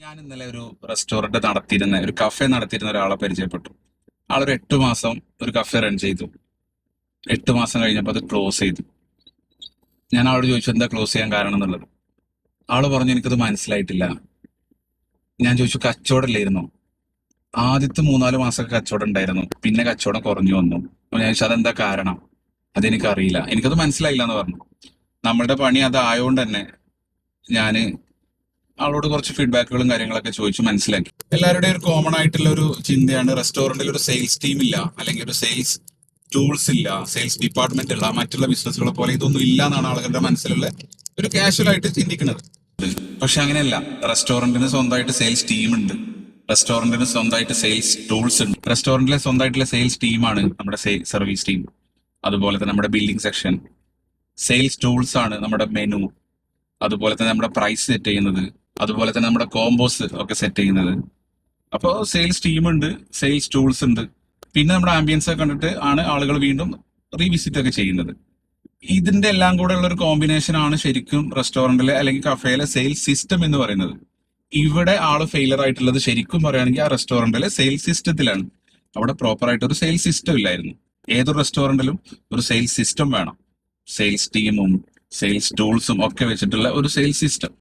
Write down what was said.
ഞാൻ ഇന്നലെ ഒരു റെസ്റ്റോറന്റ് നടത്തിയിരുന്ന ഒരു കഫേ നടത്തിയിരുന്ന ഒരാളെ പരിചയപ്പെട്ടു. ആളൊരു 8 മാസം ഒരു കഫേ റൺ ചെയ്തു. 8 മാസം കഴിഞ്ഞപ്പോൾ അത് ക്ലോസ് ചെയ്തു. ഞാൻ ആളോട് ചോദിച്ചു എന്താ ക്ലോസ് ചെയ്യാൻ കാരണം എന്നുള്ളത്. ആള് പറഞ്ഞു എനിക്കത് മനസ്സിലായിട്ടില്ല. ഞാൻ ചോദിച്ചു കച്ചവടമില്ലായിരുന്നോ? ആദ്യത്തെ 3-4 മാസമൊക്കെ കച്ചവടം ഉണ്ടായിരുന്നു, പിന്നെ കച്ചവടം കുറഞ്ഞു വന്നു. അപ്പൊ ഞാൻ ചോദിച്ചു അതെന്താ കാരണം. അതെനിക്കറിയില്ല, എനിക്കത് മനസ്സിലായില്ല എന്ന് പറഞ്ഞു. നമ്മളുടെ പണി അതായോണ്ട് തന്നെ ഞാന് ആളോട് കുറച്ച് ഫീഡ്ബാക്കുകളും കാര്യങ്ങളൊക്കെ ചോദിച്ചു മനസ്സിലാക്കി. എല്ലാവരുടെയും ഒരു കോമൺ ആയിട്ടുള്ള ഒരു ചിന്തയാണ് റെസ്റ്റോറന്റിൽ ഒരു സെയിൽസ് ടീം ഇല്ല, അല്ലെങ്കിൽ ഒരു സെയിൽസ് ടൂൾസ് ഇല്ല, സെയിൽസ് ഡിപ്പാർട്ട്മെന്റ് ഇല്ല, മറ്റുള്ള ബിസിനസ്സുകളെ പോലെ ഇതൊന്നും ഇല്ല എന്നാണ് ആളുകളുടെ മനസ്സിലുള്ള ഒരു കാഷ്വൽ ആയിട്ട് ചിന്തിക്കുന്നത്. പക്ഷെ അങ്ങനെയല്ല. റെസ്റ്റോറന്റിന് സ്വന്തമായിട്ട് സെയിൽസ് ടീം ഉണ്ട്, റെസ്റ്റോറന്റിന് സ്വന്തമായിട്ട് സെയിൽസ് ടൂൾസ് ഉണ്ട്. റെസ്റ്റോറന്റിലെ സ്വന്തമായിട്ടുള്ള സെയിൽസ് ടീമാണ് നമ്മുടെ സർവീസ് ടീം. അതുപോലെ തന്നെ നമ്മുടെ ബില്ലിംഗ് സെക്ഷൻ. സെയിൽസ് ടൂൾസ് ആണ് നമ്മുടെ മെനു, അതുപോലെ തന്നെ നമ്മുടെ പ്രൈസ് സെറ്റ് ചെയ്യുന്നത്, അതുപോലെ തന്നെ നമ്മുടെ കോമ്പോസ് ഒക്കെ സെറ്റ് ചെയ്യുന്നത്. അപ്പോൾ സെയിൽസ് ടീം ഉണ്ട്, സെയിൽസ് ടൂൾസ് ഉണ്ട്. പിന്നെ നമ്മുടെ ആംബിയൻസ് ഒക്കെ കണ്ടിട്ട് ആണ് ആളുകൾ വീണ്ടും റീവിസിറ്റ് ഒക്കെ ചെയ്യുന്നത്. ഇതിന്റെ എല്ലാം കൂടെ ഉള്ള ഒരു കോമ്പിനേഷൻ ആണ് ശരിക്കും റെസ്റ്റോറന്റിലെ അല്ലെങ്കിൽ കഫേയിലെ സെയിൽസ് സിസ്റ്റം എന്ന് പറയുന്നത്. ഇവിടെ ആള് ഫെയിലർ ആയിട്ടുള്ളത് ശരിക്കും പറയുകയാണെങ്കിൽ ആ റെസ്റ്റോറന്റിലെ സെയിൽസ് സിസ്റ്റത്തിലാണ്. അവിടെ പ്രോപ്പർ ആയിട്ട് ഒരു സെയിൽസ് സിസ്റ്റം ഇല്ലായിരുന്നു. ഏതൊരു റെസ്റ്റോറന്റിലും ഒരു സെയിൽസ് സിസ്റ്റം വേണം. സെയിൽസ് ടീമും സെയിൽസ് ടൂൾസും ഒക്കെ വെച്ചിട്ടുള്ള ഒരു സെയിൽസ് സിസ്റ്റം.